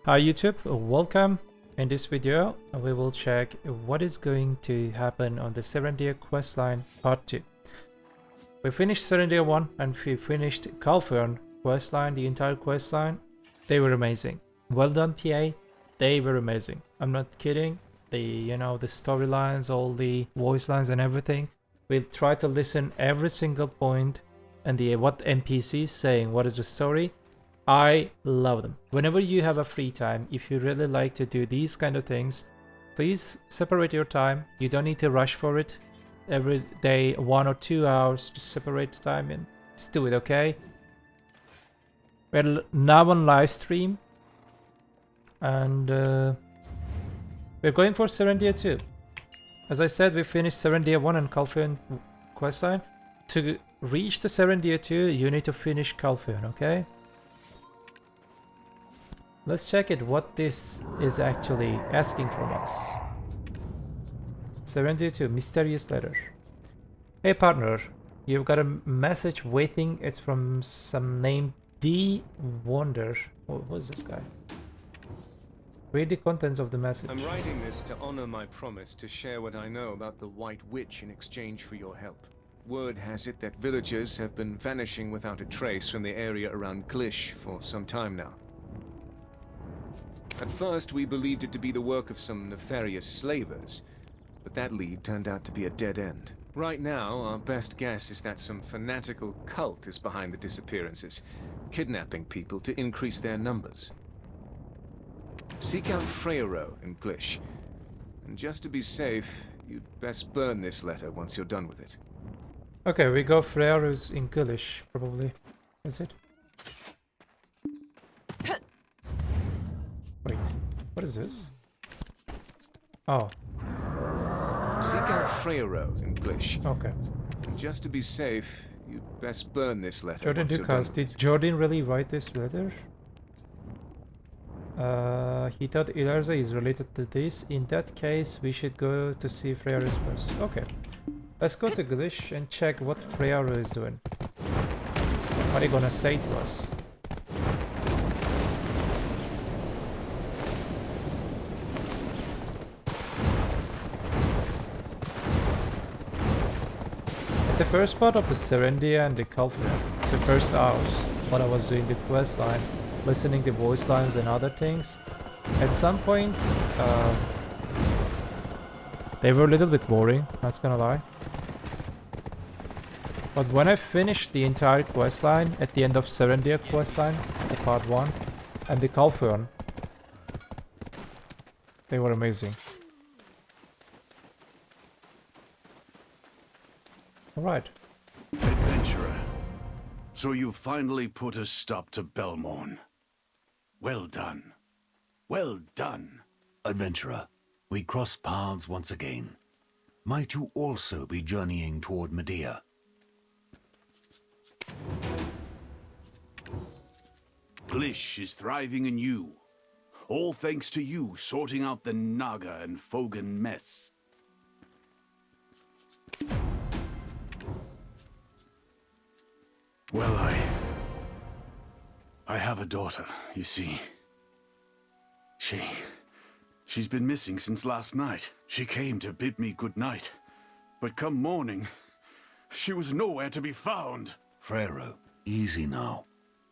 Hi YouTube, welcome. In this video we will check what is going to happen on the Serendia Questline Part 2. We finished Serendia 1 and we finished Confronting Questline, the entire questline. They were amazing. Well done PA, they were amazing. I'm not kidding. The storylines, all the voice lines and everything. We'll try to listen every single point and what NPC is saying, what is the story. I love them. Whenever you have a free time, if you really like to do these kind of things, please separate your time. You don't need to rush for it. Every day, 1 or 2 hours, just separate time and just do it, okay? We're now on live stream. And we're going for Serendia 2. As I said, we finished Serendia 1 and Confronting Questline. To reach the Serendia 2, you need to finish Confronting, okay? Let's check it, what this is actually asking from us. Serendia 2, mysterious letter. Hey partner, you've got a message waiting. It's from some name D. Wonder. What's this guy? Read the contents of the message. I'm writing this to honor my promise to share what I know about the White Witch in exchange for your help. Word has it that villagers have been vanishing without a trace from the area around Glish for some time now. At first, we believed it to be the work of some nefarious slavers, but that lead turned out to be a dead end. Right now, our best guess is that some fanatical cult is behind the disappearances, kidnapping people to increase their numbers. Seek out Freyró in Glish, and just to be safe, you'd best burn this letter once you're done with it. Okay, we go Freyró's in Glish, probably. Is it? Wait, what is this? Oh. Seek out Freyró in Glish. Okay. And just to be safe, you'd best burn this letter. Jordan Dukas, did Jordan really write this letter? He thought Ilarza is related to this. In that case, we should go to see Freyró first. Okay. Let's go to Glish and check what Freyró is doing. What are you gonna say to us? The first part of the Serendia and the Confronting, the first hours, when I was doing the quest line, listening the voice lines and other things, at some point, they were a little bit boring, not gonna lie. But when I finished the entire quest line, at the end of Serendia quest line, the part 1, and the Confronting, they were amazing. Alright. Adventurer, so you finally put a stop to Belmorn. Well done. Well done. Adventurer, we cross paths once again. Might you also be journeying toward Medea? Glish is thriving anew. All thanks to you sorting out the Naga and Fogan mess. Well, I have a daughter, you see. She's been missing since last night. She came to bid me good night, but come morning, she was nowhere to be found. Freyró, easy now.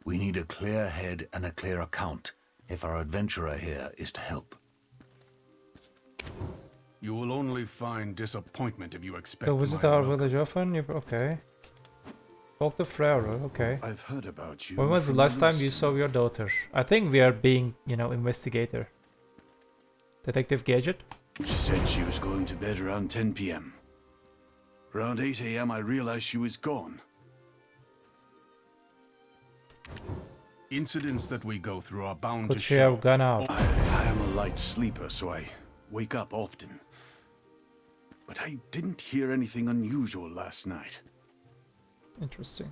We need a clear head and a clear account if our adventurer here is to help. You will only find disappointment if you expect So visit our village often? Okay. Talk to Freyró, okay. I've heard about you. When was the last time you saw your daughter? I think we are being, investigator. Detective Gadget? She said she was going to bed around 10 p.m. Around 8 a.m. I realized she was gone. Incidents that we go through are bound Could to she show. have gone out? I am a light sleeper, so I wake up often. But I didn't hear anything unusual last night. Interesting.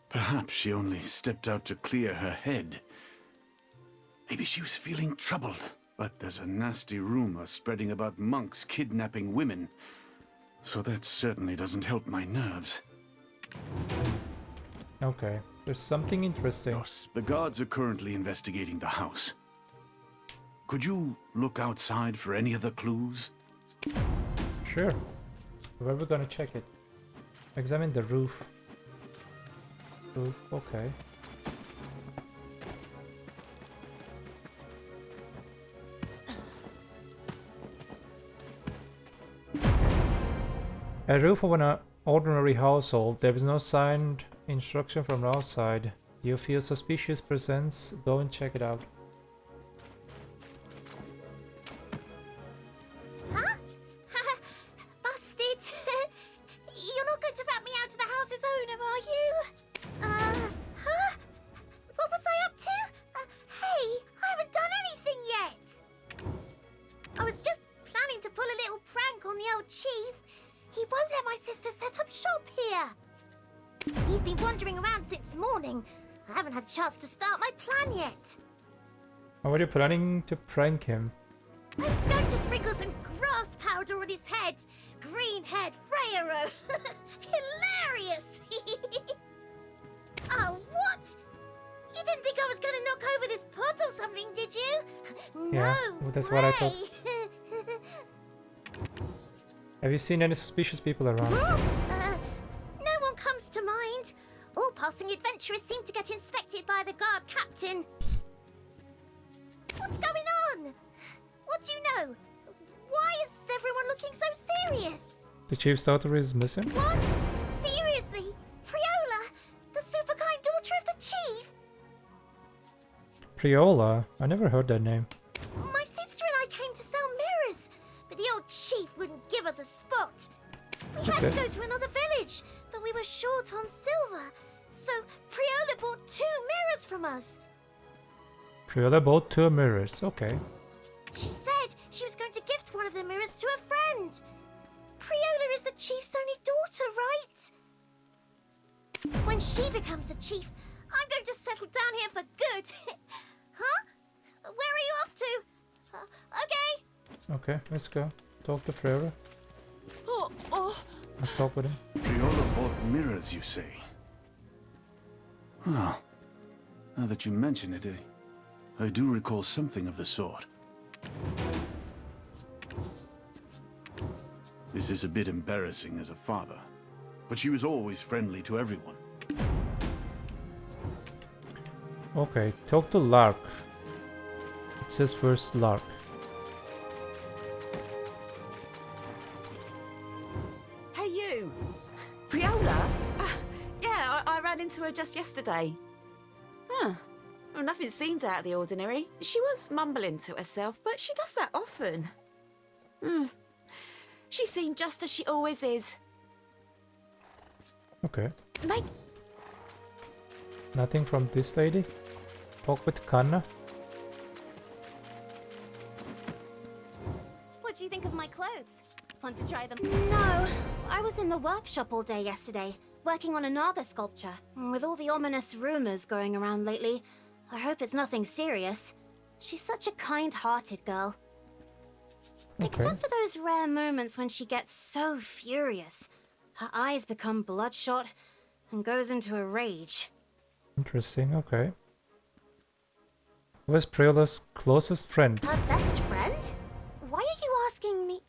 Perhaps she only stepped out to clear her head. Maybe she was feeling troubled. But there's a nasty rumor spreading about monks kidnapping women. So that certainly doesn't help my nerves. Okay, there's something interesting. Yes, the guards are currently investigating the house. Could you look outside for any other clues? Sure. Where are we gonna check it? Examine the roof. Roof, okay. A roof of an ordinary household. There is no signed instruction from the outside. You feel suspicious presence? Go and check it out. Huh? Busted! You're not going to rat me out of the house's owner, are you? Huh? What was I up to? Hey, I haven't done anything yet! I was just planning to pull a little prank on the old chief. He won't let my sister set up shop here. He's been wandering around since morning. I haven't had a chance to start my plan yet. How are you planning to prank him? I was going to sprinkle some grass powder on his head. Green-haired Freyero. Hilarious! Oh, what? You didn't think I was going to knock over this pot or something, did you? Yeah, No that's way. what I thought. Have you seen any suspicious people around? No one comes to mind. All passing adventurers seem to get inspected by the guard captain. What's going on? What do you know? Why is everyone looking so serious? The chief's daughter is missing? What? Seriously? Priola? The super kind daughter of the chief? Priola? I never heard that name. My sister and I came to sell mirrors, but the old chief wouldn't give us a spot. We had to Okay. go to another village, but we were short on silver. So Priola bought 2 mirrors from us. Priola bought 2 mirrors, okay. She said she was going to gift one of the mirrors to a friend. Priola is the chief's only daughter, right? When she becomes the chief, I'm going to settle down here for good. Huh? Where are you off to? Okay. Okay, let's go. Talk to Freyra. Oh. Let's talk with him. Priola bought mirrors, you say? Well, now that you mention it, I do recall something of the sort. This is a bit embarrassing as a father, but she was always friendly to everyone. Okay, talk to Lark. It says first Lark. Hey, you! Priola? Yeah, I ran into her just yesterday. Huh. Well, nothing seemed out of the ordinary. She was mumbling to herself, but she does that often. She seemed just as she always is. Okay. Like, Nothing from this lady? Talk with Kanna? What do you think of my clothes? Want to try them? no. I was in the workshop all day yesterday, working on a Naga sculpture. With all the ominous rumors going around lately, I hope it's nothing serious. She's such a kind-hearted girl. Okay. Except for those rare moments when she gets so furious. Her eyes become bloodshot and goes into a rage. Interesting, okay. Who is Priola's closest friend? Her best friend? Why are you asking me?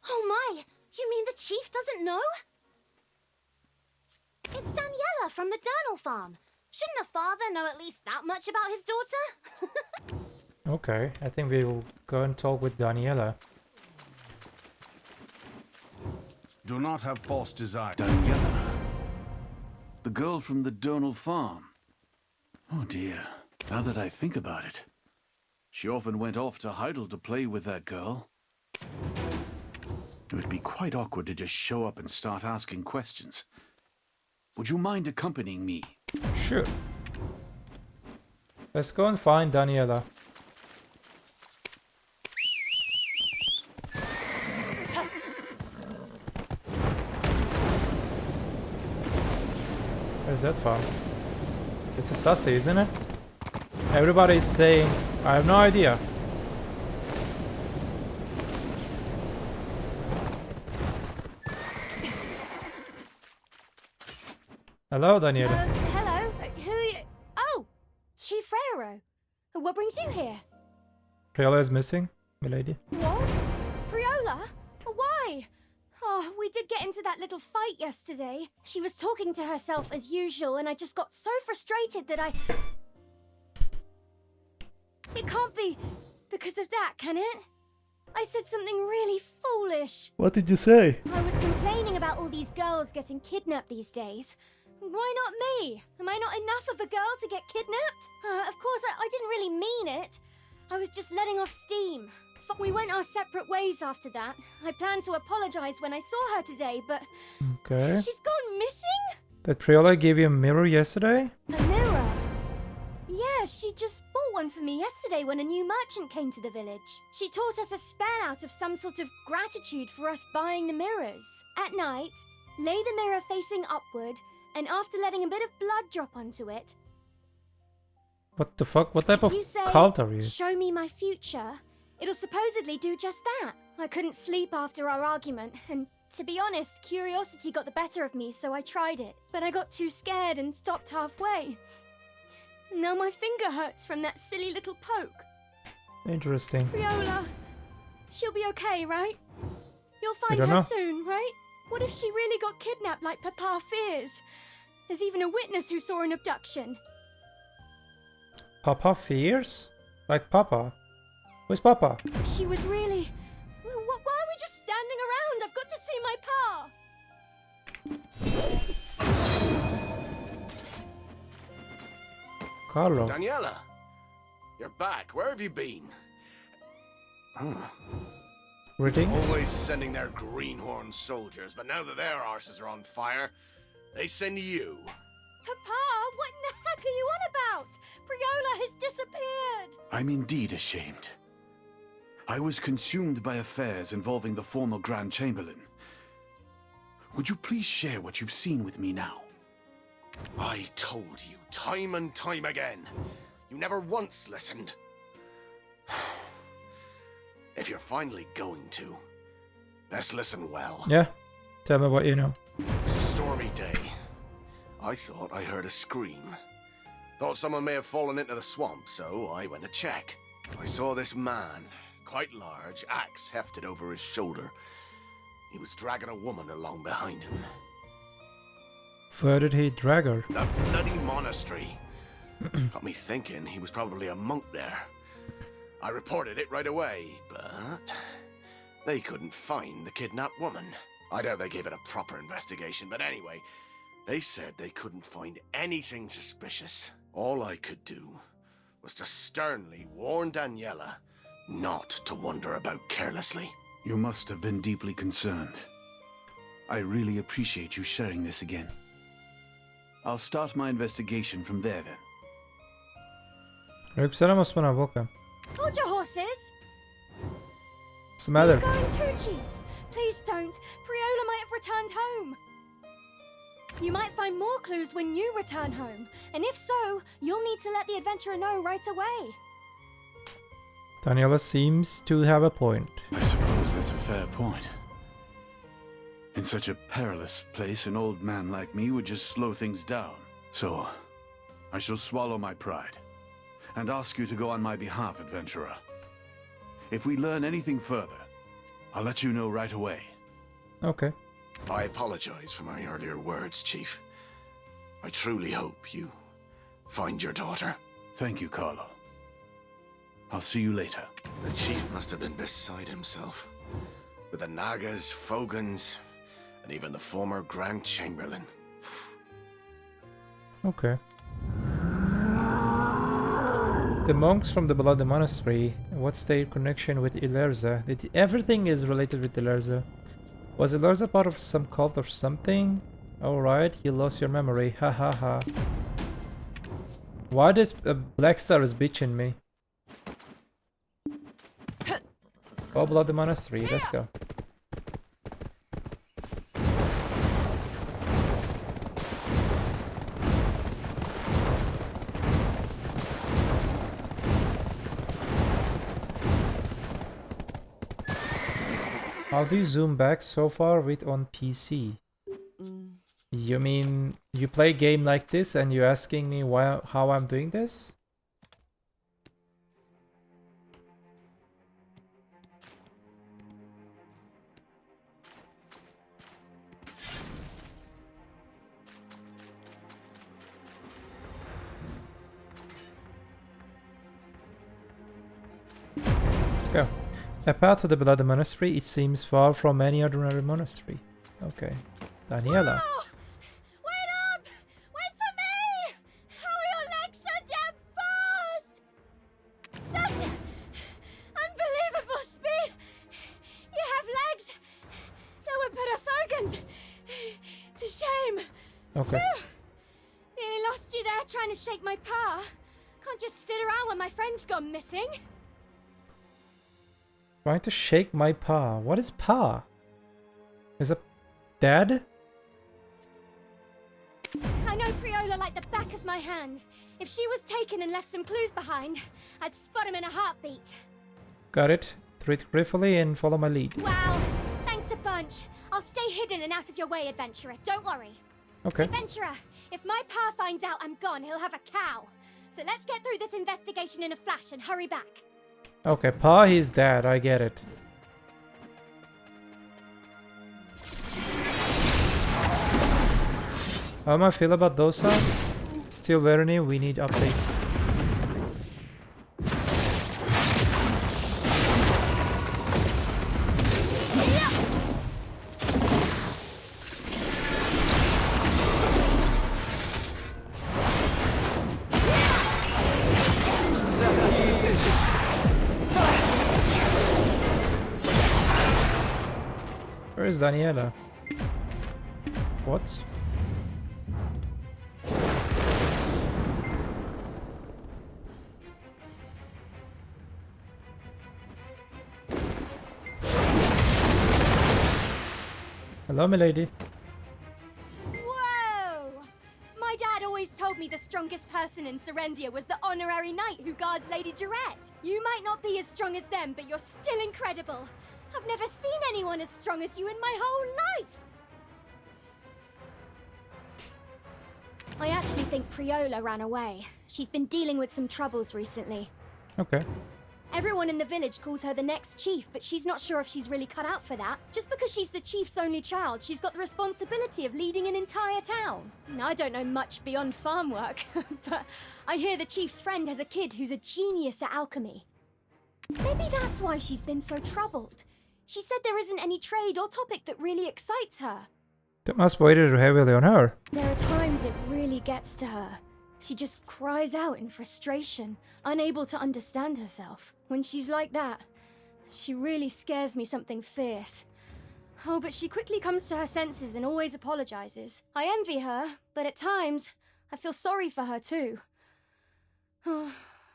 Oh my! You mean the chief doesn't know? It's Daniela from the Durnal farm. Shouldn't a father know at least that much about his daughter? Okay, I think we will go and talk with Daniela. Do not have false desire. Daniela. The girl from the Durnal farm. Oh dear, now that I think about it. She often went off to Heidel to play with that girl. It would be quite awkward to just show up and start asking questions. Would you mind accompanying me? Sure. Let's go and find Daniela. Where's that from? It's a sussy, isn't it? Everybody's saying, I have no idea. Hello, Daniela. hero. What brings you here? Priola is missing, milady. What? Priola? Why? Oh, we did get into that little fight yesterday. She was talking to herself as usual, and I just got so frustrated that I... It can't be because of that, can it? I said something really foolish. What did you say? I was complaining about all these girls getting kidnapped these days. Why not me? Am I not enough of a girl to get kidnapped? Of course, I didn't really mean it. I was just letting off steam. We went our separate ways after that. I planned to apologize when I saw her today, but... Okay. She's gone missing? Did Priola give you a mirror yesterday? A mirror? Yeah, she just bought one for me yesterday when a new merchant came to the village. She taught us a spell out of some sort of gratitude for us buying the mirrors. At night, lay the mirror facing upward, and after letting a bit of blood drop onto it... What the fuck? What type of you say, cult are you? show me my future, it'll supposedly do just that. I couldn't sleep after our argument, and to be honest, curiosity got the better of me, so I tried it. But I got too scared and stopped halfway. Now my finger hurts from that silly little poke. Interesting. Priola, she'll be okay, right? You'll find don't her know. soon, right? What if she really got kidnapped like Papa fears? There's even a witness who saw an abduction. Papa fears? Like Papa? Where's Papa? If she was really... Why are we just standing around? I've got to see my pa! Carlo. Daniela, you're back. Where have you been? Greetings. Always sending their greenhorn soldiers, but now that their arses are on fire, they send you. Papa, what in the heck are you on about? Priola has disappeared! I'm indeed ashamed. I was consumed by affairs involving the former Grand Chamberlain. Would you please share what you've seen with me now? I told you time and time again. You never once listened. If you're finally going to, best listen well. Yeah. Tell me what you know. It was a stormy day. I thought I heard a scream. Thought someone may have fallen into the swamp, so I went to check. I saw this man, quite large, axe hefted over his shoulder. He was dragging a woman along behind him. Where did he drag her? That bloody monastery. Got me thinking he was probably a monk there. I reported it right away, but they couldn't find the kidnapped woman. I doubt they gave it a proper investigation, but anyway, they said they couldn't find anything suspicious. All I could do was to sternly warn Daniela not to wander about carelessly. You must have been deeply concerned. I really appreciate you sharing this again. I'll start my investigation from there then. Ryksana måste man ha boken. Hold your horses! What's the matter? Where are you going to, Chief? Please don't. Priola might have returned home. You might find more clues when you return home, and if so, you'll need to let the adventurer know right away. Daniela seems to have a point. I suppose that's a fair point. In such a perilous place, an old man like me would just slow things down. So, I shall swallow my pride and ask you to go on my behalf, adventurer. If we learn anything further, I'll let you know right away. Okay. I apologize for my earlier words, Chief. I truly hope you find your daughter. Thank you, Carlo. I'll see you later. The chief must have been beside himself. With the Nagas, Fogans, and even the former Grand Chamberlain. Okay. The monks from the Bloody Monastery. What's their connection with Ilerza? Everything is related with Ilerza. Was Ilerza part of some cult or something? Alright, you lost your memory. Ha ha ha. Why this Black Star is bitching me? Oh, Bloody Monastery, let's go. How do you zoom back so far with on PC? You mean you play a game like this and you're asking me how I'm doing this? Let's go. A path to the Blood Monastery. It seems far from any ordinary monastery. Okay. Daniela. Whoa! Wait up! Wait for me! How are your legs so damn fast? Such unbelievable speed! You have legs that would put a Fergans to shame. Okay. Phew. Nearly lost you there trying to shake my paw. Can't just sit around when my friend's gone missing. Trying to shake my paw. What is paw? Is it dead? I know Priola like the back of my hand. If she was taken and left some clues behind, I'd spot him in a heartbeat. Got it. Tread carefully and follow my lead. Wow, thanks a bunch. I'll stay hidden and out of your way, adventurer. Don't worry. Okay. Adventurer, if my pa finds out I'm gone, he'll have a cow. So let's get through this investigation in a flash and hurry back. Okay, Pa, he's dead. I get it. How am I feel about those? Still very new. We need updates. Where is Daniela? What? Hello, milady. Whoa! My dad always told me the strongest person in Serendia was the honorary knight who guards Lady Durette. You might not be as strong as them, but you're still incredible. I've never seen anyone as strong as you in my whole life! I actually think Priola ran away. She's been dealing with some troubles recently. Okay. Everyone in the village calls her the next chief, but she's not sure if she's really cut out for that. Just because she's the chief's only child, she's got the responsibility of leading an entire town. I don't know much beyond farm work, but I hear the chief's friend has a kid who's a genius at alchemy. Maybe that's why she's been so troubled. She said there isn't any trade or topic that really excites her. That must weigh heavily on her. There are times it really gets to her. She just cries out in frustration, unable to understand herself. When she's like that, she really scares me something fierce. Oh, but she quickly comes to her senses and always apologizes. I envy her, but at times, I feel sorry for her too. Oh,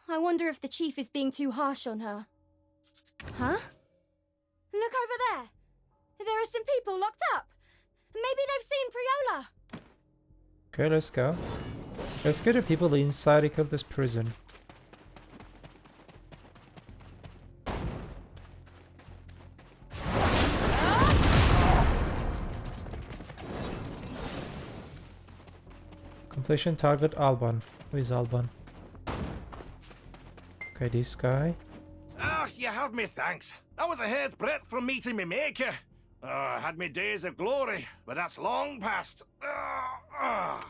I wonder if the chief is being too harsh on her. Huh? Look over there. There are some people locked up. Maybe they've seen Priola. Okay, let's go. Let's get the people inside this prison. Completion target Alban. Who is Alban? Okay, this guy. Ah, you have me thanks. That was a hair's breadth from meeting me maker. I had me days of glory, but that's long past. I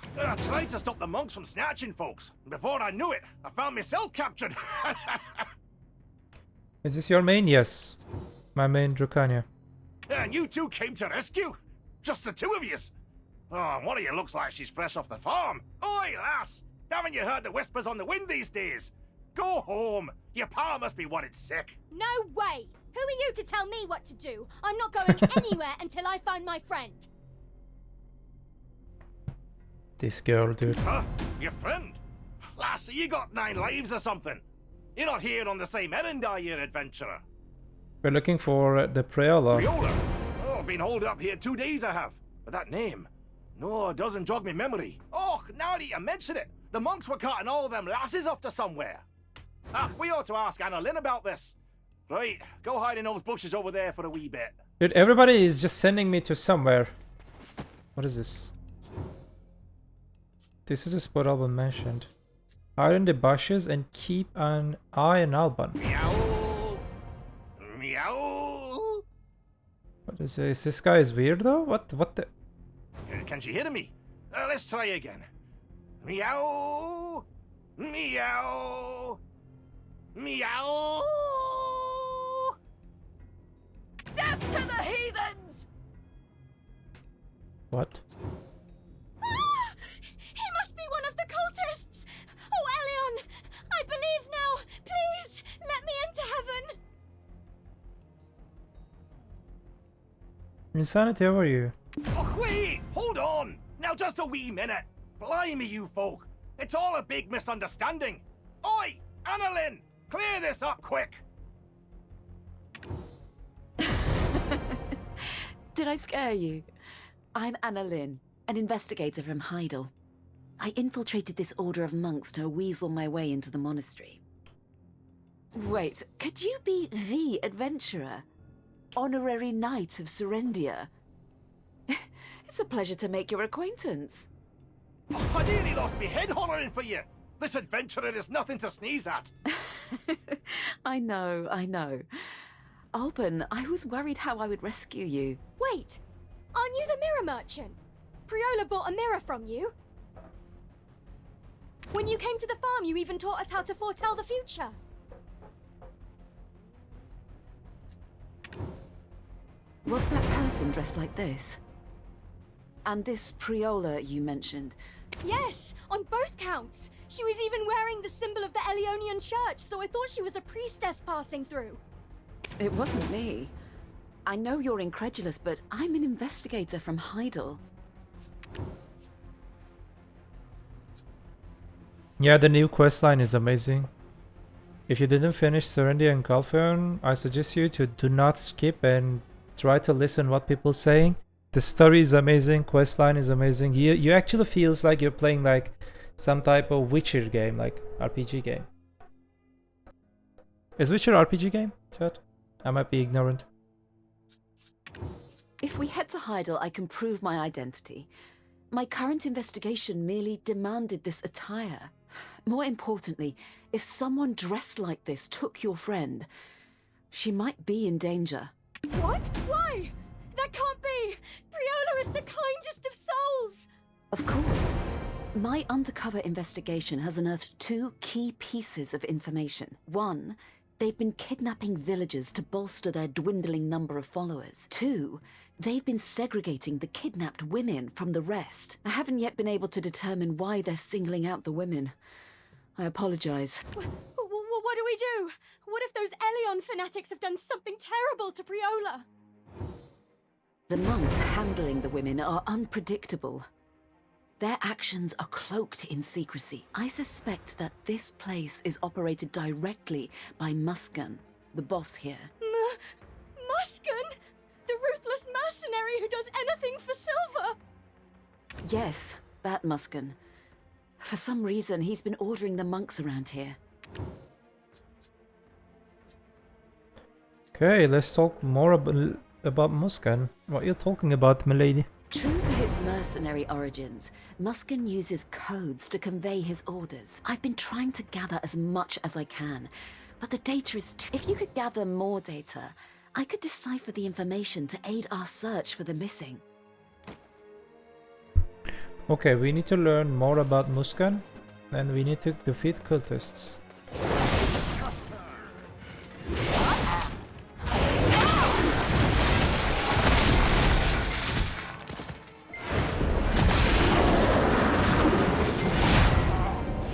tried to stop the monks from snatching folks. Before I knew it, I found myself captured. Is this your main? Yes. My main, Dracania. And you two came to rescue? Just the two of yous? Oh, one of you looks like she's fresh off the farm. Oi, lass! Haven't you heard the whispers on the wind these days? Go home. Your pa must be worried sick. No way! Who are you to tell me what to do? I'm not going anywhere until I find my friend. This girl, dude. Huh? Your friend? Lass, you got 9 lives or something. You're not here on the same errand, are you, adventurer? We're looking for the Priola. Priola? Oh, I've been holed up here 2 days, I have. But that name? No, it doesn't jog me memory. Oh, now that you mention it, the monks were carting all them lasses off to somewhere. Ah, we ought to ask Anna Lynn about this. Right, go hide in those bushes over there for a wee bit. Dude, everybody is just sending me to somewhere. What is this? This is a spot Alban mentioned. Hide in the bushes and keep an eye on Alban. Meow. Meow. What is this? Is this guy is weird though? What the? Can she hear me? Let's try again. Meow. Meow. Meow. Death to the heathens! What? Ah! He must be one of the cultists! Oh, Elion! I believe now! Please, let me into heaven! Insanity, how are you? Oh, wait! Hold on! Now just a wee minute! Blimey, you folk! It's all a big misunderstanding! Oi! Annalyn! Clear this up quick! Did I scare you? I'm Annalyn, an investigator from Heidel. I infiltrated this order of monks to weasel my way into the monastery. Wait, could you be the adventurer? Honorary Knight of Serendia? It's a pleasure to make your acquaintance. Oh, I nearly lost me head hollering for you! This adventurer is nothing to sneeze at! I know. Alban, I was worried how I would rescue you. Wait! Aren't you the mirror merchant? Priola bought a mirror from you. When you came to the farm, you even taught us how to foretell the future. Was that person dressed like this? And this Priola you mentioned? Yes, on both counts. She was even wearing the symbol of the Elionian Church, so I thought she was a priestess passing through. It wasn't me. I know you're incredulous, but I'm an investigator from Heidel. Yeah, the new questline is amazing. If you didn't finish Serendia and Confronting, I suggest you to do not skip and try to listen what people are saying. The story is amazing, questline is amazing. You actually feels like you're playing like some type of Witcher game, like RPG game. Is Witcher RPG game, chat? I might be ignorant. If we head to Heidel, I can prove my identity. My current investigation merely demanded this attire. More importantly, if someone dressed like this took your friend, she might be in danger. What? Why? That can't be! Priola is the kindest of souls! Of course. My undercover investigation has unearthed two key pieces of information. One, they've been kidnapping villagers to bolster their dwindling number of followers. Two, they've been segregating the kidnapped women from the rest. I haven't yet been able to determine why they're singling out the women. I apologize. What do we do? What if those Elion fanatics have done something terrible to Priola? The monks handling the women are unpredictable. Their actions are cloaked in secrecy. I suspect that this place is operated directly by Muskan, the boss here. Muskan? The ruthless mercenary who does anything for silver? Yes, that Muskan. For some reason, he's been ordering the monks around here. Okay, let's talk more about Muskan. What are you talking about, milady? True to his mercenary origins, Muskan uses codes to convey his orders. I've been trying to gather as much as I can, but the data is If you could gather more data, I could decipher the information to aid our search for the missing. Okay, we need to learn more about Muskan, and we need to defeat cultists.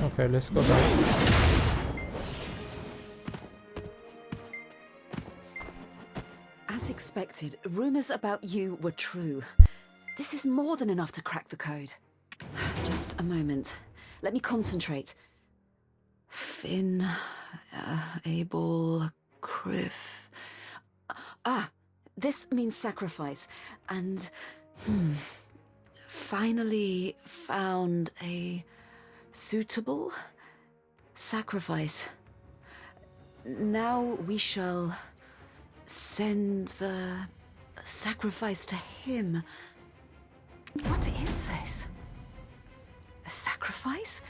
Okay, let's go down. As expected, rumors about you were true. This is more than enough to crack the code. Just a moment. Let me concentrate. Finn, Abel, Criff. This means sacrifice. And, finally found a suitable sacrifice. Now we shall send the sacrifice to him. What is this? A sacrifice?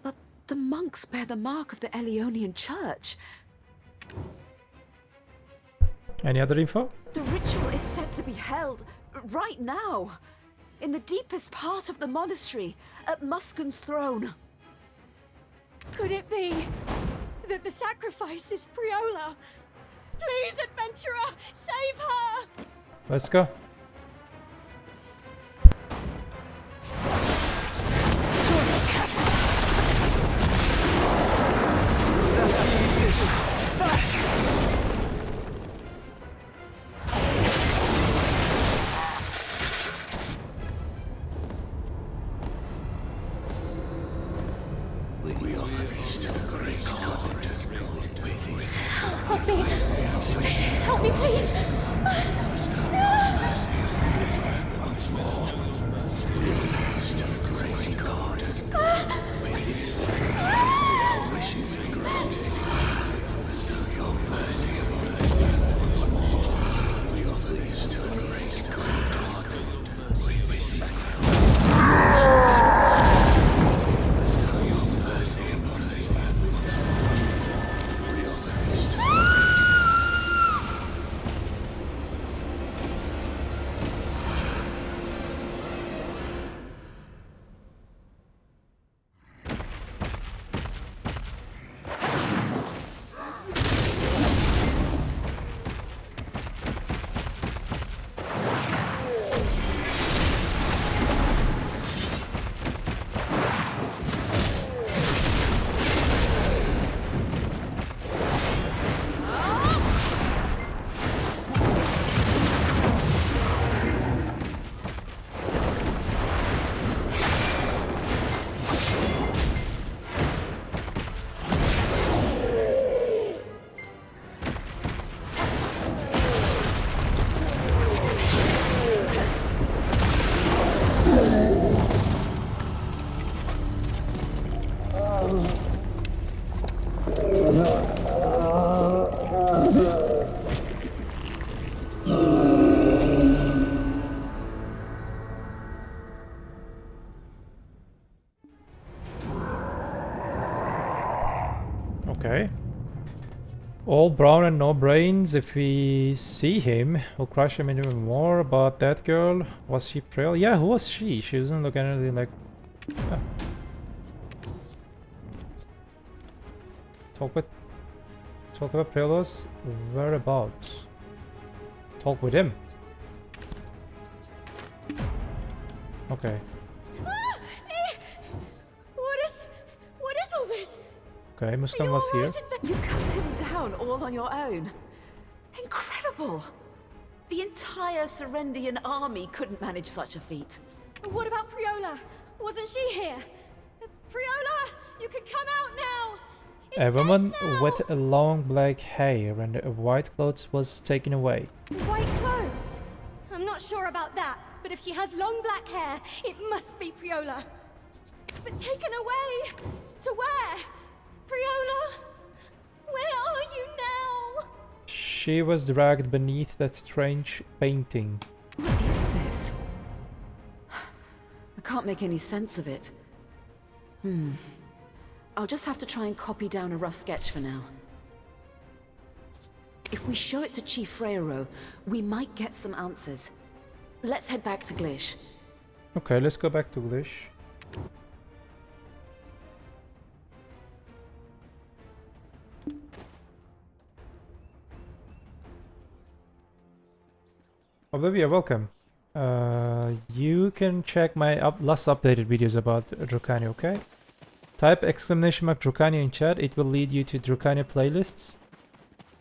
But the monks bear the mark of the Elionian Church. Any other info? The ritual is said to be held right now, in the deepest part of the monastery, at Muskan's throne. Could it be that the sacrifice is Priola? Please, adventurer, save her! Let's go. We offer this to the great God. Help me! Help me, please! Once more, we offer this to the great God. With this, our wishes be granted. Bestow your mercy upon us once more. We offer this to the great God. With this sacrifice, bestow your mercy upon us once more. We offer this to Okay. All brown and no brains. If we see him, we'll crush him even more. About that girl, was she frail? Yeah, who was she? She doesn't look anything like... Yeah. Talk about Prelos. Whereabouts? Talk with him. Okay. What is all this? Okay, Muskan was here. You cut him down all on your own. Incredible. The entire Serendian army couldn't manage such a feat. What about Priola? Wasn't she here? Priola, you can come out now! It's A woman safe now! with long black hair and white clothes was taken away. White clothes? I'm not sure about that, but if she has long black hair, it must be Priola. But taken away? To where? Priola? Where are you now? She was dragged beneath that strange painting. What is this? I can't make any sense of it. I'll just have to try and copy down a rough sketch for now. If we show it to Chief Freiro, we might get some answers. Let's head back to Glish. Okay, let's go back to Glish. Olivia, welcome. You can check my last updated videos about Drukani, okay? Type !Drukani in chat, it will lead you to Drukani playlists.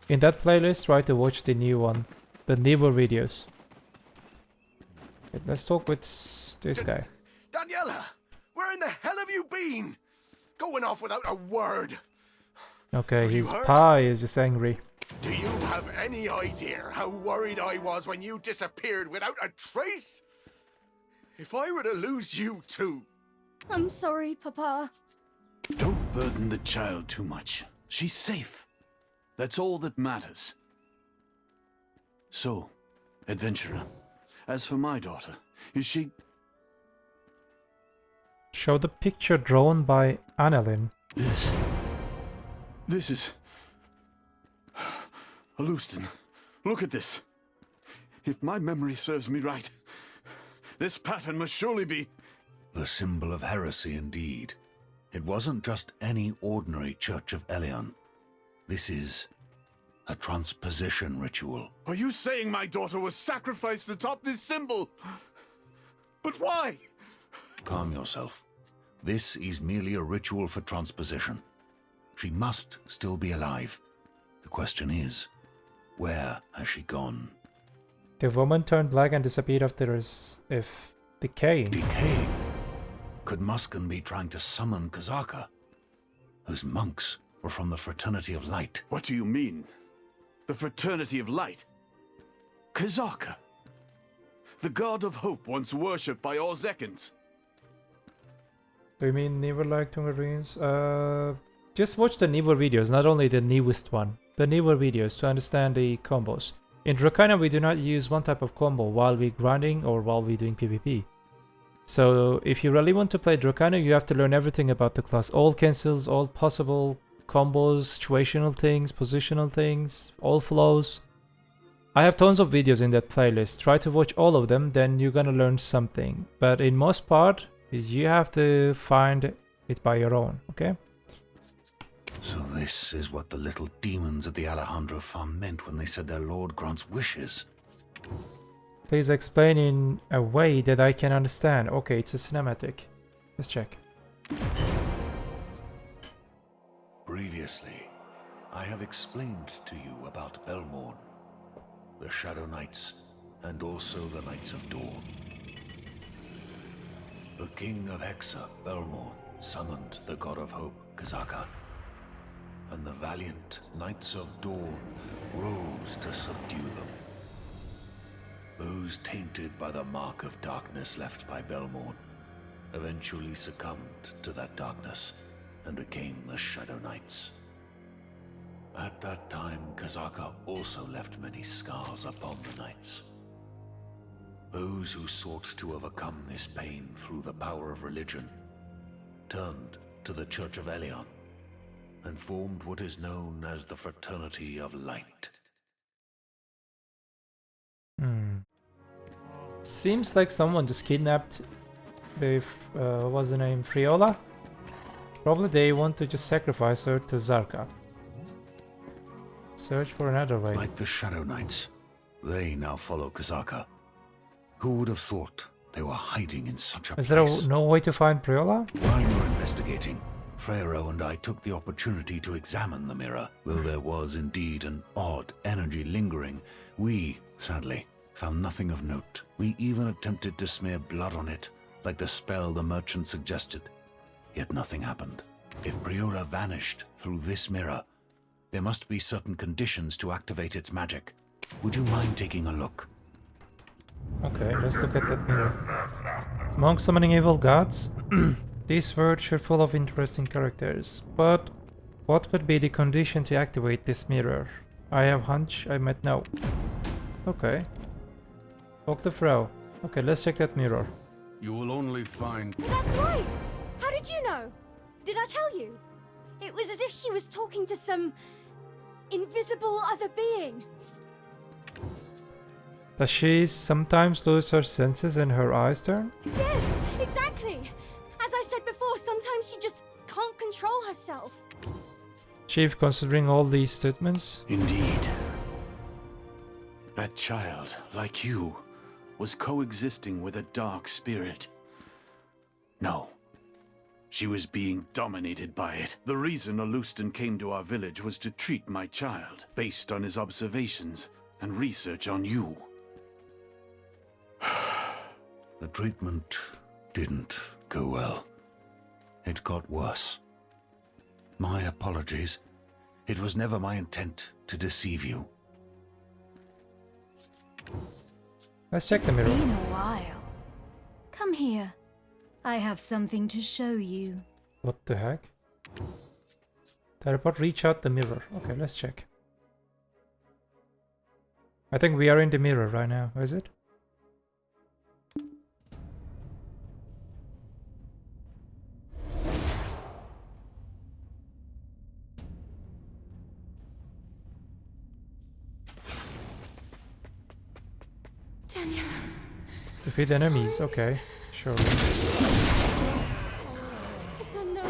In that playlist, try to watch the new one, the newer videos. Okay, let's talk with this guy. Daniela, where in the hell have you been? Going off without a word. Okay, Have you his heard? pie is just angry. Do you have any idea how worried I was when you disappeared without a trace? If I were to lose you too. I'm sorry, Papa. Don't burden the child too much. She's safe. That's all that matters. So, adventurer, as for my daughter, is she... Show the picture drawn by Annalyn. This is... Alustin, look at this. If my memory serves me right, this pattern must surely be... The symbol of heresy indeed. It wasn't just any ordinary Church of Elion. This is A transposition ritual. Are you saying my daughter was sacrificed atop this symbol? But why? Calm yourself. This is merely a ritual for transposition. She must still be alive. The question is, where has she gone? The woman turned black and disappeared after decaying. Decaying? Could Muskan be trying to summon Kzarka? Those monks were from the Fraternity of Light. What do you mean? The Fraternity of Light? Kzarka? The god of hope once worshipped by all Zekans. Do you mean never liked Tungarines? Just watch the newer videos, not only the newest one. The newer videos to understand the combos. In Dracana we do not use one type of combo while we're grinding or while we're doing PvP. So if you really want to play Dracana, you have to learn everything about the class. All cancels, all possible combos, situational things, positional things, all flows. I have tons of videos in that playlist. Try to watch all of them, then you're gonna learn something. But in most part, you have to find it by your own, okay? So this is what the little demons at the Alejandro farm meant when they said their lord grants wishes. Please explain in a way that I can understand. Okay, it's a cinematic. Let's check. Previously, I have explained to you about Belmorn, the Shadow Knights, and also the Knights of Dawn. The King of Hexa, Belmorn, summoned the God of Hope, Kzarka, and the valiant Knights of Dawn rose to subdue them. Those tainted by the mark of darkness left by Belmorn eventually succumbed to that darkness and became the Shadow Knights. At that time, Kzarka also left many scars upon the Knights. Those who sought to overcome this pain through the power of religion turned to the Church of Elion and formed what is known as the Fraternity of Light. Seems like someone just kidnapped the, what's the name, Friola? Probably they want to just sacrifice her to Kzarka. Search for another way. Like the Shadow Knights, they now follow Kzarka. Who would have thought they were hiding in such a place? Is there no way to find Friola? While you were investigating, Freyro and I took the opportunity to examine the mirror. Though there was indeed an odd energy lingering, we, sadly, found nothing of note. We even attempted to smear blood on it, like the spell the merchant suggested. Yet nothing happened. If Briola vanished through this mirror, there must be certain conditions to activate its magic. Would you mind taking a look? Okay, let's look at that mirror. Monk summoning evil gods? This world sure full of interesting characters. But what would be the condition to activate this mirror? I have hunch, I might know. Okay. Talk to Frau. Okay, let's check that mirror. You will only find... That's right! How did you know? Did I tell you? It was as if she was talking to some invisible other being. Does she sometimes lose her senses and her eyes turn? Yes, exactly! As I said before, sometimes she just can't control herself. Chief, considering all these statements? Indeed. That child, like you, was coexisting with a dark spirit. No. She was being dominated by it. The reason Alustan came to our village was to treat my child, based on his observations and research on you. The treatment didn't go well. It got worse. My apologies. It was never my intent to deceive you. Let's check the mirror. It's been a while. Come here. I have something to show you. What the heck? Teleport, reach out the mirror. Okay, let's check. I think we are in the mirror right now, is it? Daniel. Defeat enemies, okay, sure. Is there no...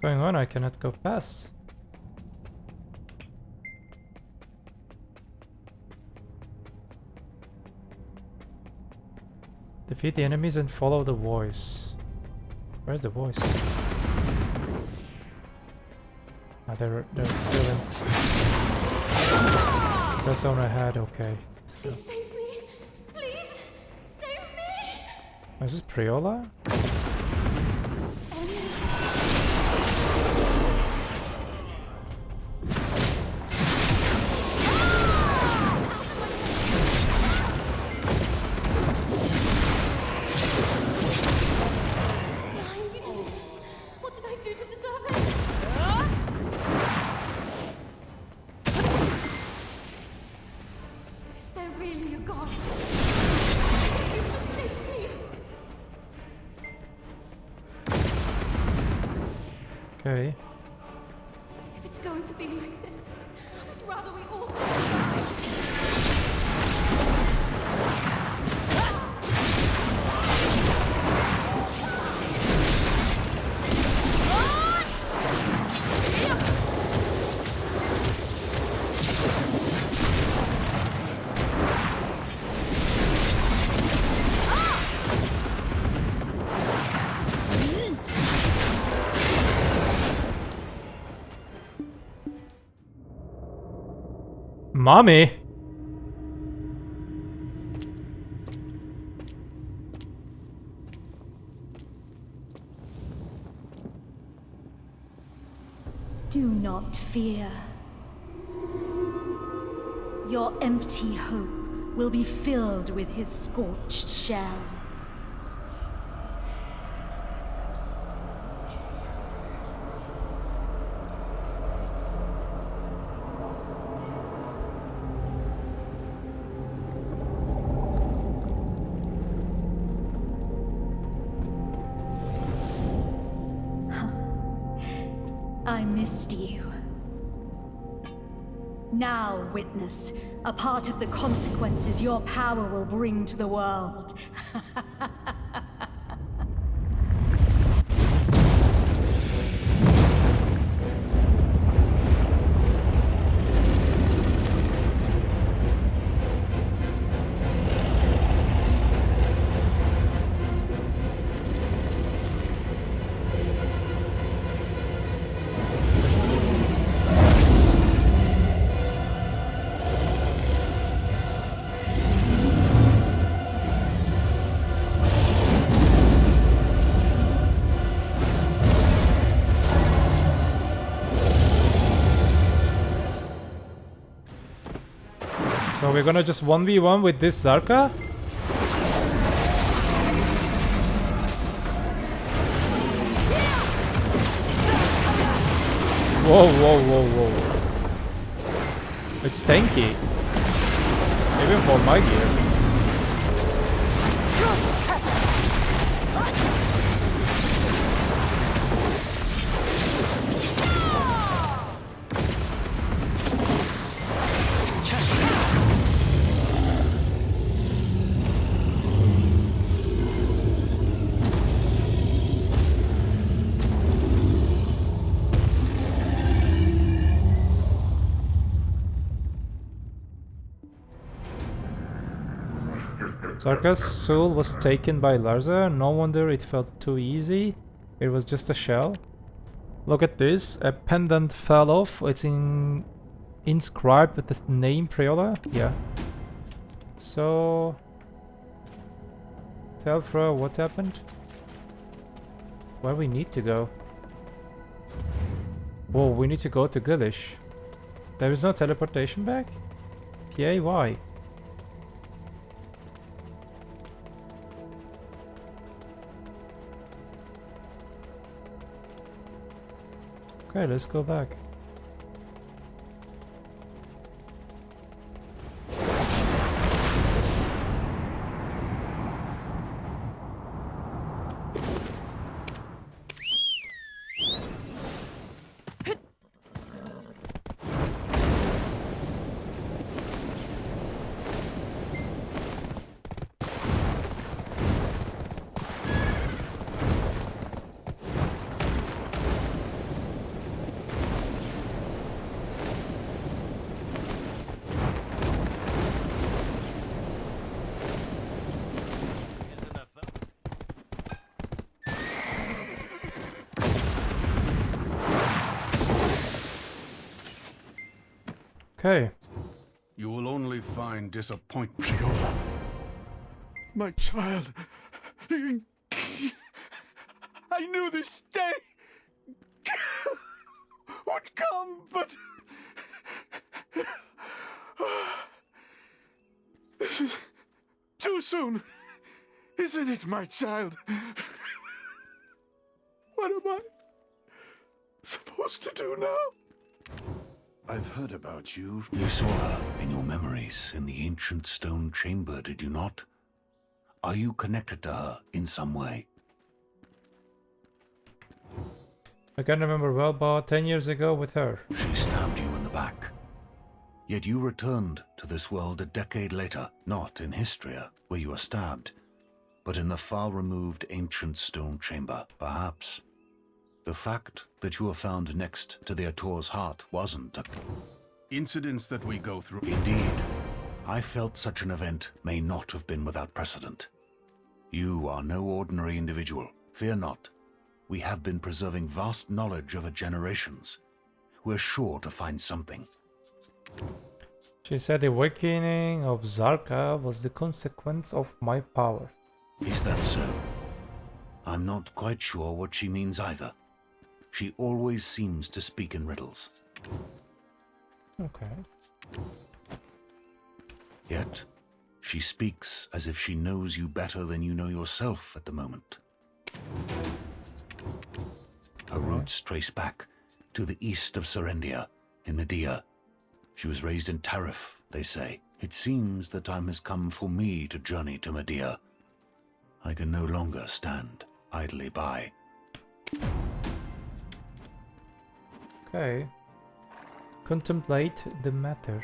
going on? I cannot go past. Defeat the enemies and follow the voice. Where's the voice? Ah, they're still in. Press on ahead, okay. Please save me! Please save me! Is this Priola? Why are you doing this? What did I do to deserve it? Is there really a god? You must save me! Okay. If it's going to be like this, I'd rather we all just die. Mommy! Do not fear. Your empty hope will be filled with his scorched shell. I missed you. Now witness a part of the consequences your power will bring to the world. So we're gonna just 1v1 with this Kzarka? Whoa, whoa, whoa, whoa. It's tanky. Even for my gear. Kzarka's soul was taken by Larza. No wonder it felt too easy. It was just a shell. Look at this. A pendant fell off. It's inscribed with the name Priola. Yeah. So... Tell Fra what happened? Where we need to go? Whoa, we need to go to Gilish. There is no teleportation back? PA, why? Okay, let's go back. Okay. You will only find disappointment. Priola, my child. I knew this day would come, but this is too soon, isn't it, my child? What am I supposed to do now? I've heard about you. You saw her in your memories in the ancient stone chamber, did you not? Are you connected to her in some way? I can remember well about 10 years ago with her. She stabbed you in the back. Yet you returned to this world a decade later, not in Histria, where you were stabbed, but in the far-removed ancient stone chamber, perhaps. The fact that you were found next to the Ator's heart wasn't a... Incidents that we go through. Indeed. I felt such an event may not have been without precedent. You are no ordinary individual. Fear not. We have been preserving vast knowledge over generations. We're sure to find something. She said the awakening of Kzarka was the consequence of my power. Is that so? I'm not quite sure what she means either. She always seems to speak in riddles. Okay. Yet, she speaks as if she knows you better than you know yourself at the moment. Her roots trace back to the east of Serendia, in Medea. She was raised in Tarif, they say. It seems the time has come for me to journey to Medea. I can no longer stand idly by. Okay. Contemplate the matter.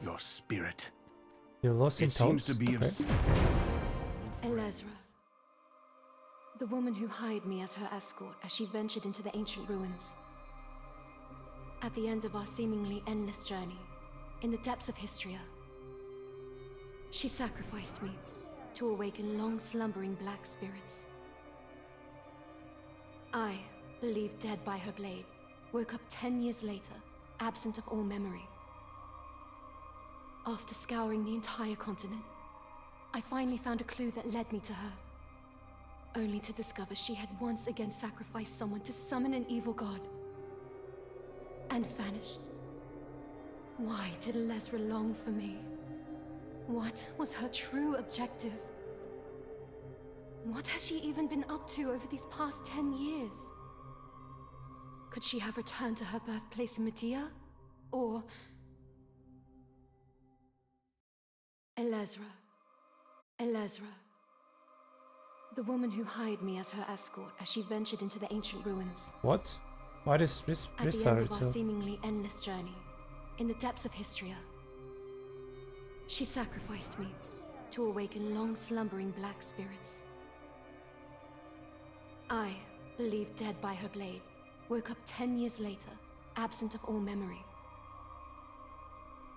Your spirit. You're lost in It thought. seems to be of... Elezra. The woman who hired me as her escort as she ventured into the ancient ruins. At the end of our seemingly endless journey, in the depths of Histria, she sacrificed me to awaken long-slumbering black spirits. I, believed dead by her blade, woke up 10 years later, absent of all memory. After scouring the entire continent, I finally found a clue that led me to her, only to discover she had once again sacrificed someone to summon an evil god, and vanished. Why did Elezra long for me? What was her true objective? What has she even been up to over these past 10 years? Could she have returned to her birthplace in Medea? Or... Elezra. The woman who hired me as her escort as she ventured into the ancient ruins. What? Why does this At the end of our seemingly endless journey, in the depths of Histria, she sacrificed me to awaken long-slumbering black spirits. I, believed dead by her blade, woke up 10 years later, absent of all memory.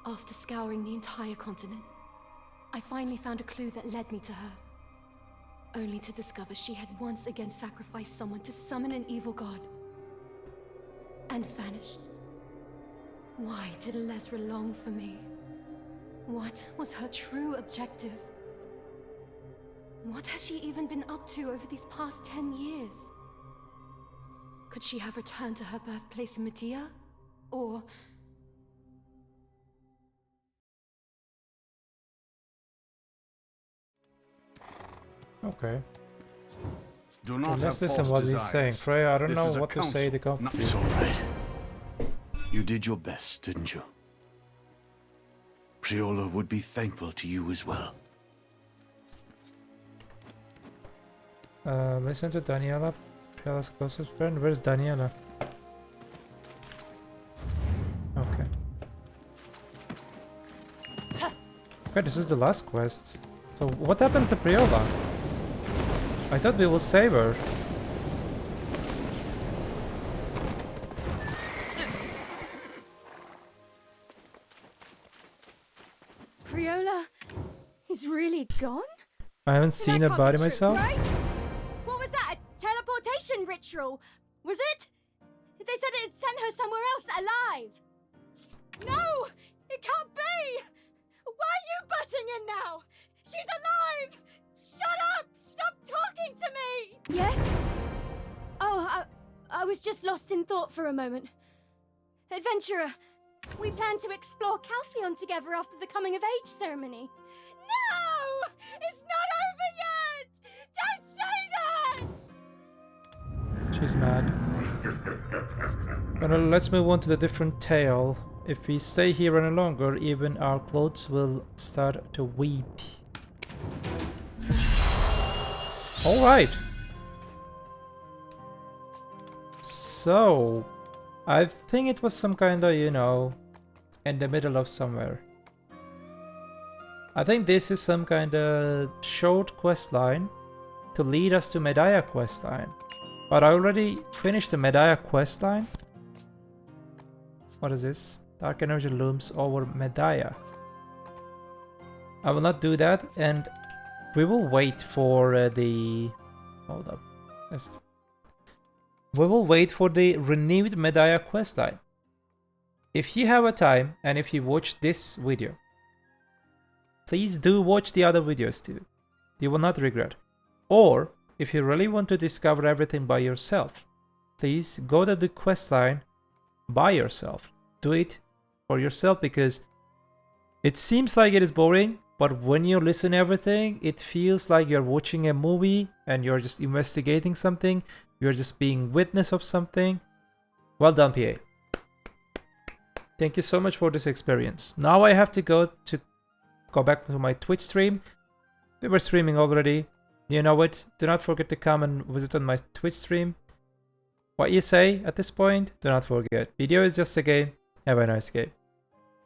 After scouring the entire continent, I finally found a clue that led me to her, only to discover she had once again sacrificed someone to summon an evil god, and vanished. Why did Elezra long for me? What was her true objective? What has she even been up to over these past 10 years? Could she have returned to her birthplace in Medea? Or... Okay. Do not Let's have listen false what he's desires. saying. Freya, I don't This know is a what to say to counsel, come. not- It's all right. You did your best, didn't you? Priola would be thankful to you as well. Listen to Daniela, Priola's closest friend. Where's Daniela? Okay. Okay, this is the last quest. So what happened to Priola? I thought we will save her. Priola is really gone? I haven't seen her That can't body be true, myself. Right? What was that? A teleportation ritual? Was it? They said it sent her somewhere else alive. No! It can't be! Why are you butting in now? She's alive! Shut up! Stop talking to me! Yes? Oh, I was just lost in thought for a moment. Adventurer, we plan to explore Calpheon together after the coming of age ceremony. No! It's not over yet! Don't say that! She's mad. Well, let's move on to the different tale. If we stay here any longer, even our clothes will start to weep. Alright. So, I think it was some kind of, you know, in the middle of somewhere. I think this is some kind of short quest line to lead us to Medaya quest line. But I already finished the Medaya quest line. What is this? Dark energy looms over Medaya. I will not do that, and we will wait for the... Hold up. We will wait for the renewed Medaya questline. If you have a time, and if you watch this video, please do watch the other videos too. You will not regret. Or, if you really want to discover everything by yourself, please go to the questline by yourself. Do it for yourself, because it seems like it is boring, but when you listen to everything, it feels like you're watching a movie and you're just investigating something. You're just being witness of something. Well done, PA. Thank you so much for this experience. Now I have to go back to my Twitch stream. We were streaming already. You know it. Do not forget to come and visit on my Twitch stream. What you say at this point, do not forget. BDO is just a game. Have a nice game.